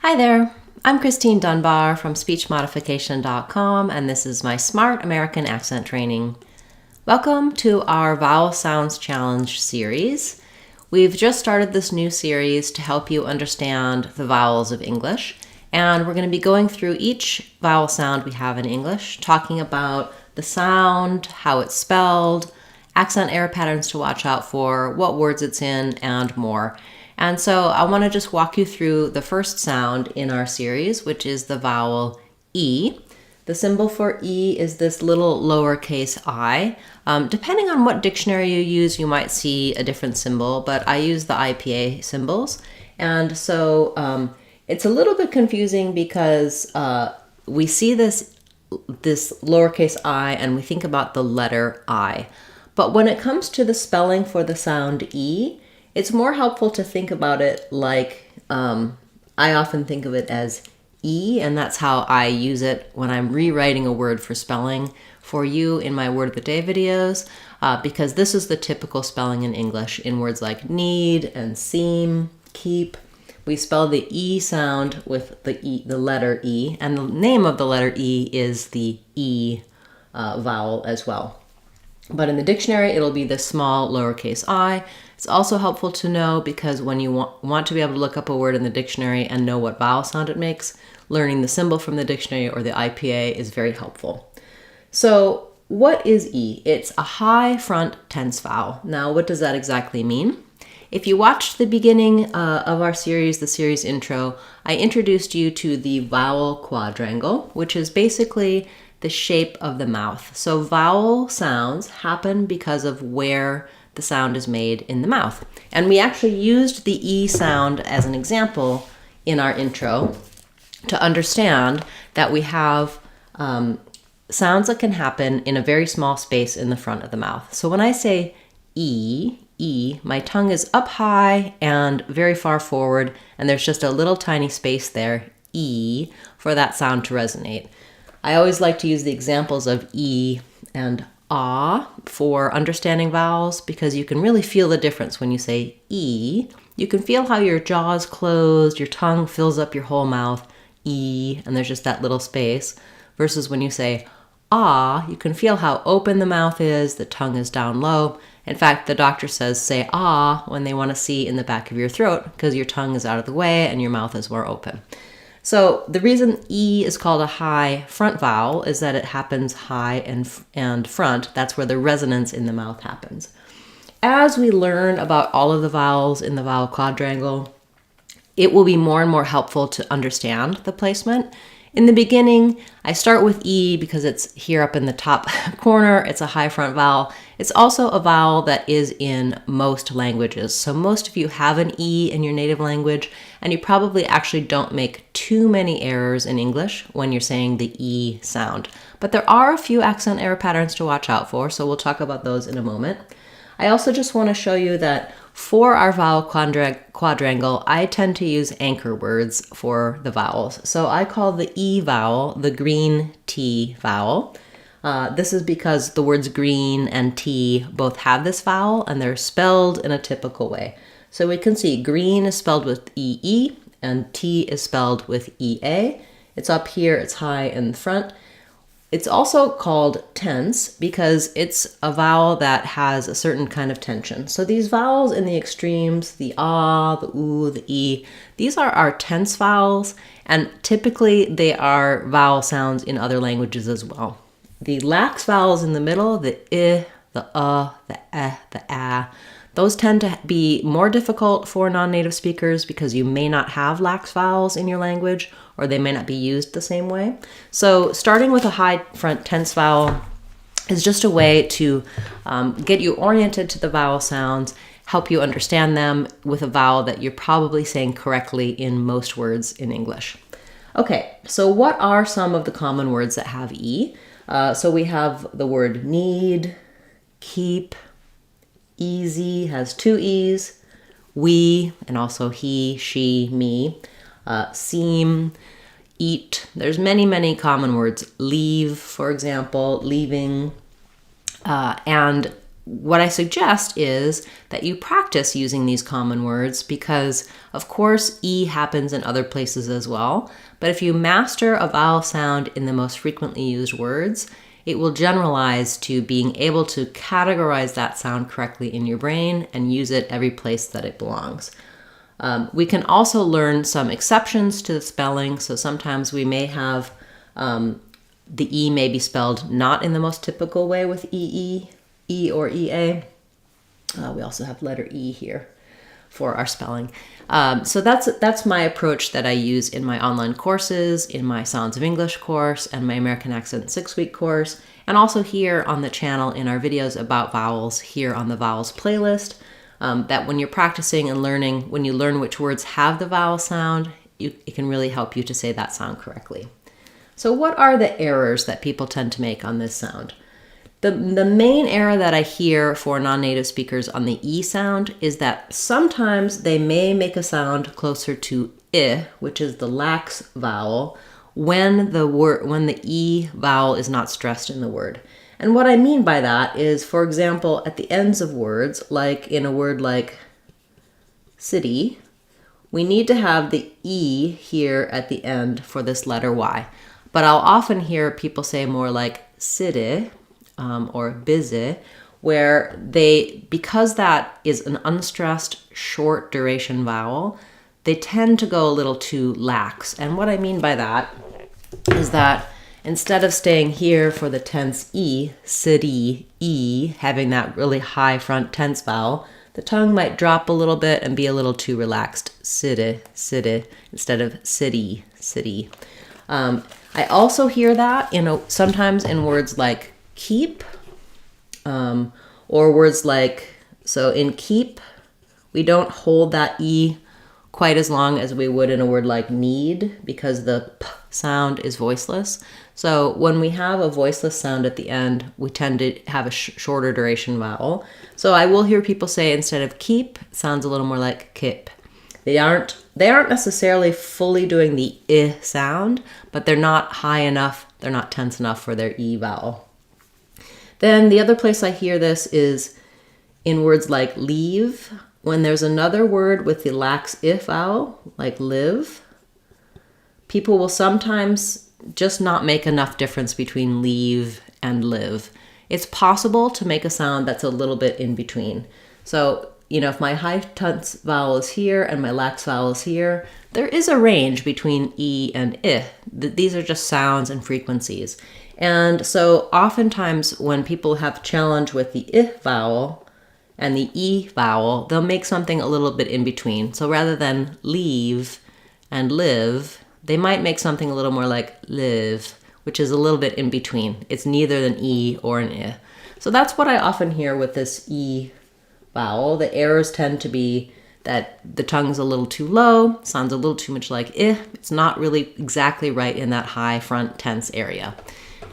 Hi there, I'm Christine Dunbar from speechmodification.com, and this is my Smart American Accent Training. Welcome to our Vowel Sounds Challenge series. We've just started this new series to help you understand the vowels of English, and we're going to be going through each vowel sound we have in English, talking about the sound, how it's spelled, accent error patterns to watch out for, what words it's in, and more. And so I want to just walk you through the first sound in our series, which is the vowel E. The symbol for E is this little lowercase I. Depending on what dictionary you use, you might see a different symbol, but I use the IPA symbols. And so it's a little bit confusing because we see this lowercase I and we think about the letter I. But when it comes to the spelling for the sound E, it's more helpful to think about it like, I often think of it as E, and that's how I use it when I'm rewriting a word for spelling for you in my Word of the Day videos, because this is the typical spelling in English in words like need and seem, keep. We spell the E sound with the letter E, and the name of the letter E is the E vowel as well. But in the dictionary, it'll be the small lowercase I. It's also helpful to know because when you want to be able to look up a word in the dictionary and know what vowel sound it makes, learning the symbol from the dictionary or the IPA is very helpful. So what is E? It's a high front tense vowel. Now, what does that exactly mean? If you watched the beginning of our series, the series intro, I introduced you to the vowel quadrangle, which is basically the shape of the mouth. So vowel sounds happen because of where the sound is made in the mouth. And we actually used the E sound as an example in our intro to understand that we have sounds that can happen in a very small space in the front of the mouth. So when I say E, my tongue is up high and very far forward, and there's just a little tiny space there, E, for that sound to resonate. I always like to use the examples of E and ah for understanding vowels because you can really feel the difference when you say E. You can feel how your jaw is closed, your tongue fills up your whole mouth, E, and there's just that little space, versus when you say ah, you can feel how open the mouth is, the tongue is down low. In fact, the doctor says say ah when they want to see in the back of your throat because your tongue is out of the way and your mouth is more open. So the reason E is called a high front vowel is that it happens high and front. That's where the resonance in the mouth happens. As we learn about all of the vowels in the vowel quadrangle, it will be more and more helpful to understand the placement. In the beginning, I start with E because it's here up in the top corner. It's a high front vowel. It's also a vowel that is in most languages. So most of you have an E in your native language, and you probably actually don't make too many errors in English when you're saying the E sound. But there are a few accent error patterns to watch out for, so we'll talk about those in a moment. I also just want to show you that for our vowel quadrangle, I tend to use anchor words for the vowels. So I call the E vowel the green T vowel. This is because the words green and T both have this vowel and they're spelled in a typical way. So we can see green is spelled with EE and T is spelled with EA. It's up here, it's high in the front. It's also called tense because it's a vowel that has a certain kind of tension. So these vowels in the extremes, the ah, the oo, the e, these are our tense vowels, and typically they are vowel sounds in other languages as well. The lax vowels in the middle, the I, the the the ah, those tend to be more difficult for non-native speakers because you may not have lax vowels in your language or they may not be used the same way. So starting with a high front tense vowel is just a way to get you oriented to the vowel sounds, help you understand them with a vowel that you're probably saying correctly in most words in English. Okay, so what are some of the common words that have E? So we have the word need, keep, easy has two E's, we, and also he, she, me, seem, eat. There's many common words. Leave, for example, leaving. And what I suggest is that you practice using these common words because, of course, E happens in other places as well. But if you master a vowel sound in the most frequently used words, it will generalize to being able to categorize that sound correctly in your brain and use it every place that it belongs. We can also learn some exceptions to the spelling. So sometimes we may have the E may be spelled not in the most typical way with E or EA. We also have letter E here for our spelling. So that's my approach that I use in my online courses, in my Sounds of English course and my American Accent 6-week course, and also here on the channel in our videos about vowels here on the Vowels playlist, that when you're practicing and learning, when you learn which words have the vowel sound, it can really help you to say that sound correctly. So what are the errors that people tend to make on this sound? The main error that I hear for non-native speakers on the E sound is that sometimes they may make a sound closer to I, which is the lax vowel, when the E vowel is not stressed in the word. And what I mean by that is, for example, at the ends of words, like in a word like city, we need to have the E here at the end for this letter Y. But I'll often hear people say more like city, or busy, where because that is an unstressed short duration vowel, they tend to go a little too lax. And what I mean by that is that instead of staying here for the tense E, city, E, having that really high front tense vowel, the tongue might drop a little bit and be a little too relaxed. City, city, instead of city, city. I also hear that, sometimes in words like keep, or words like, so in keep, we don't hold that E quite as long as we would in a word like need because the P sound is voiceless. So when we have a voiceless sound at the end, we tend to have a shorter duration vowel. So I will hear people say instead of keep, it sounds a little more like kip. They aren't necessarily fully doing the I sound, but they're not high enough, they're not tense enough for their E vowel. Then the other place I hear this is in words like leave. When there's another word with the lax I vowel, like live, people will sometimes just not make enough difference between leave and live. It's possible to make a sound that's a little bit in between. So, if my high tense vowel is here and my lax vowel is here, there is a range between E and I. These are just sounds and frequencies. And so oftentimes when people have challenge with the I vowel and the E vowel, they'll make something a little bit in between. So rather than leave and live, they might make something a little more like live, which is a little bit in between. It's neither an E or an I. So that's what I often hear with this E vowel. The errors tend to be that the tongue's a little too low, sounds a little too much like I. It's not really exactly right in that high front tense area.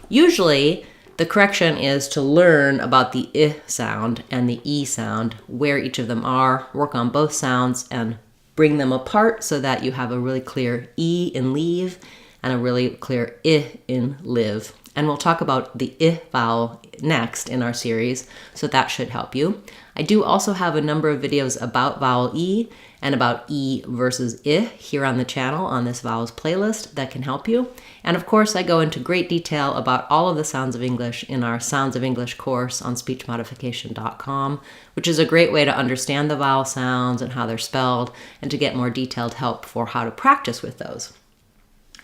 Usually, the correction is to learn about the I sound and the E sound, where each of them are, work on both sounds, and bring them apart so that you have a really clear E in leave and a really clear I in live. And we'll talk about the I vowel next in our series, so that should help you. I do also have a number of videos about vowel E and about E versus I here on the channel on this vowels playlist that can help you. And of course, I go into great detail about all of the sounds of English in our Sounds of English course on speechmodification.com, which is a great way to understand the vowel sounds and how they're spelled and to get more detailed help for how to practice with those.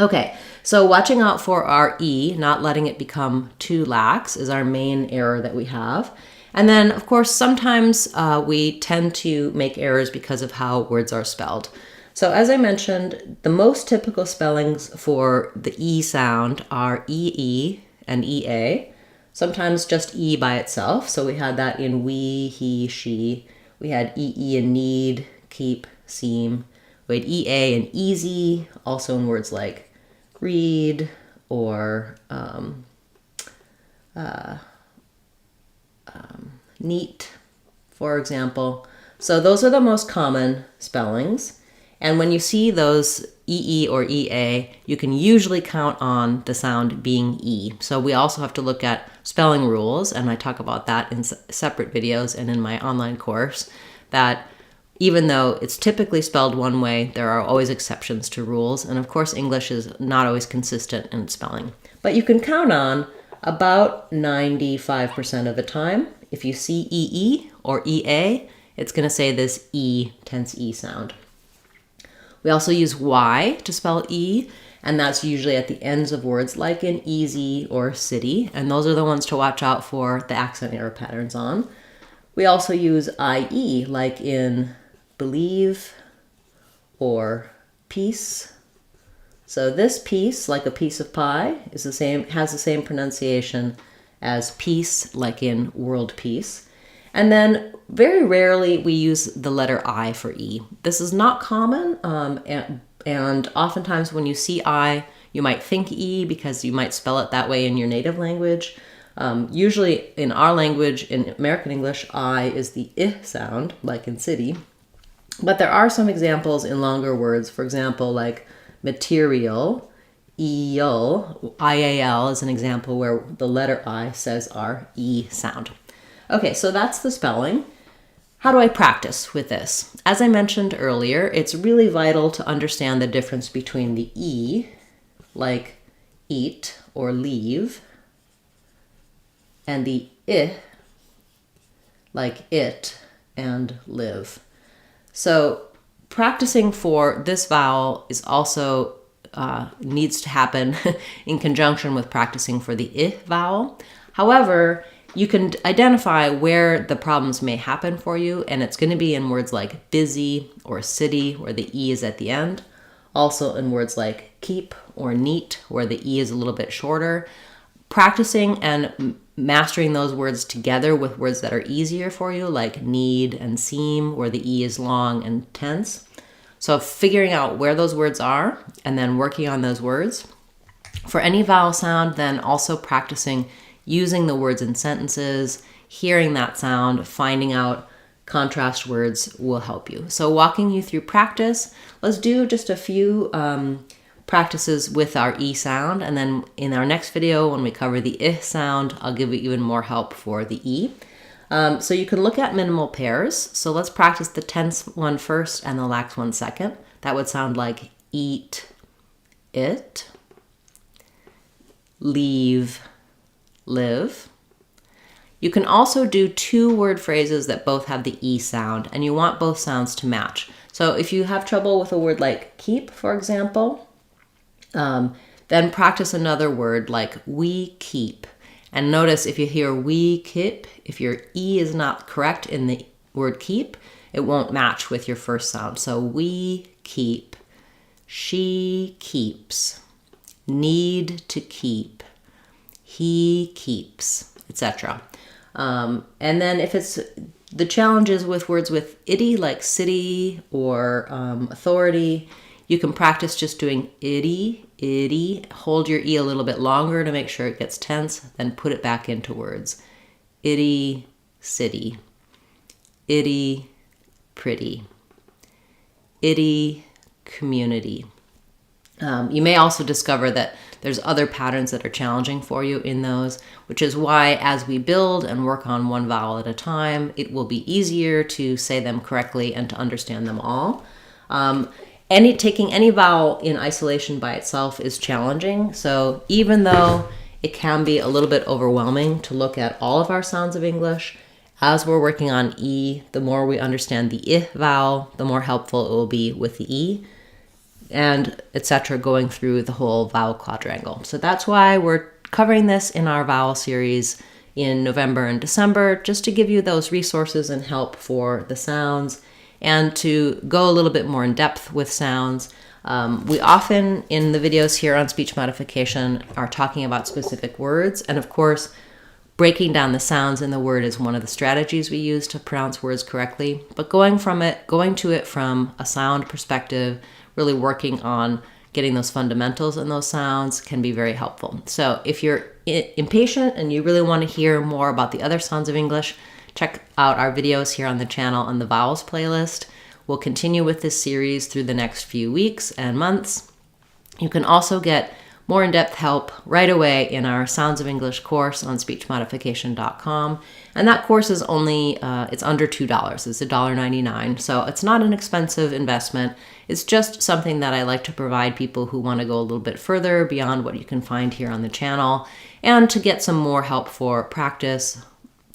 Okay, so watching out for our E, not letting it become too lax, is our main error that we have. And then, of course, sometimes we tend to make errors because of how words are spelled. So as I mentioned, the most typical spellings for the E sound are EE and EA, sometimes just E by itself. So we had that in we, he, she. We had EE in need, keep, seem. We had EA and easy, also in words like read or neat, for example. So those are the most common spellings. And when you see those EE or EA, you can usually count on the sound being E. So we also have to look at spelling rules, and I talk about that in separate videos and in my online course, that even though it's typically spelled one way, there are always exceptions to rules. And of course, English is not always consistent in spelling. But you can count on about 95% of the time, if you see EE or EA, it's going to say this E, tense E sound. We also use Y to spell E, and that's usually at the ends of words like in easy or city, and those are the ones to watch out for the accent error patterns on. We also use IE, like in believe or peace. So this piece, like a piece of pie, has the same pronunciation as peace, like in world peace. And then very rarely we use the letter I for E. This is not common, and oftentimes when you see I, you might think E because you might spell it that way in your native language. Usually in our language, in American English, I is the I sound, like in city. But there are some examples in longer words, for example, like material, EL, IAL is an example where the letter I says our E sound. Okay, so that's the spelling. How do I practice with this? As I mentioned earlier, it's really vital to understand the difference between the E, like eat or leave, and the I, like it and live. So practicing for this vowel is also needs to happen in conjunction with practicing for the I vowel. However, you can identify where the problems may happen for you, and it's going to be in words like busy or city, where the E is at the end. Also in words like keep or neat, where the E is a little bit shorter. Practicing and mastering those words together with words that are easier for you, like need and seem, where the E is long and tense. So figuring out where those words are and then working on those words. For any vowel sound, then also practicing using the words in sentences, hearing that sound, finding out contrast words will help you. So walking you through practice, let's do just a few practices with our E sound, and then in our next video when we cover the I sound, I'll give you even more help for the E. So you can look at minimal pairs. So let's practice the tense one first and the lax one second. That would sound like eat, it, leave, live. You can also do two word phrases that both have the E sound, and you want both sounds to match. So if you have trouble with a word like keep, for example, then practice another word like we keep. And notice if you hear we keep, if your E is not correct in the word keep, it won't match with your first sound. So we keep, she keeps, need to keep, he keeps, etc. And then if it's the challenges with words with ity, like city or authority, you can practice just doing ity, hold your E a little bit longer to make sure it gets tense, then put it back into words. Ity, city, ity, pretty, ity, community. You may also discover that there's other patterns that are challenging for you in those, which is why as we build and work on one vowel at a time, it will be easier to say them correctly and to understand them all. Taking any vowel in isolation by itself is challenging. So even though it can be a little bit overwhelming to look at all of our sounds of English, as we're working on E, the more we understand the I vowel, the more helpful it will be with the E, and etc., going through the whole vowel quadrangle. So that's why we're covering this in our vowel series in November and December, just to give you those resources and help for the sounds and to go a little bit more in depth with sounds. We often, in the videos here on speech modification, are talking about specific words, and of course, breaking down the sounds in the word is one of the strategies we use to pronounce words correctly, but going to it from a sound perspective, really working on getting those fundamentals in those sounds can be very helpful. So if you're impatient and you really want to hear more about the other sounds of English, check out our videos here on the channel on the vowels playlist. We'll continue with this series through the next few weeks and months. You can also get more in-depth help right away in our Sounds of English course on speechmodification.com. And that course is only, it's under $2. It's $1.99. So it's not an expensive investment. It's just something that I like to provide people who want to go a little bit further beyond what you can find here on the channel, and to get some more help for practice,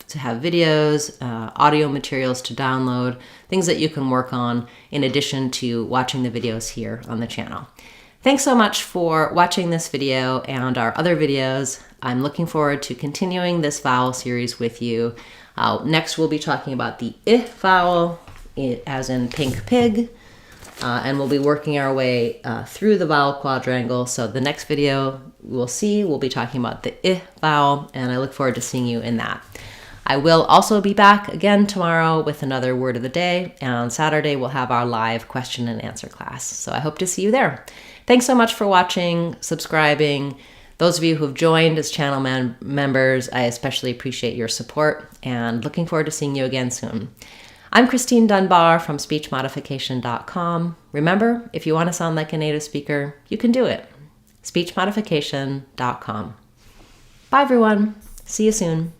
to have videos, audio materials to download, things that you can work on in addition to watching the videos here on the channel. Thanks so much for watching this video and our other videos. I'm looking forward to continuing this vowel series with you. Next, we'll be talking about the I vowel, as in pink pig, and we'll be working our way through the vowel quadrangle. So the next video we'll be talking about the I vowel, and I look forward to seeing you in that. I will also be back again tomorrow with another word of the day, and on Saturday we'll have our live question and answer class. So I hope to see you there. Thanks so much for watching, subscribing. Those of you who have joined as channel members, I especially appreciate your support, and looking forward to seeing you again soon. I'm Christine Dunbar from speechmodification.com. Remember, if you want to sound like a native speaker, you can do it. speechmodification.com. Bye everyone. See you soon.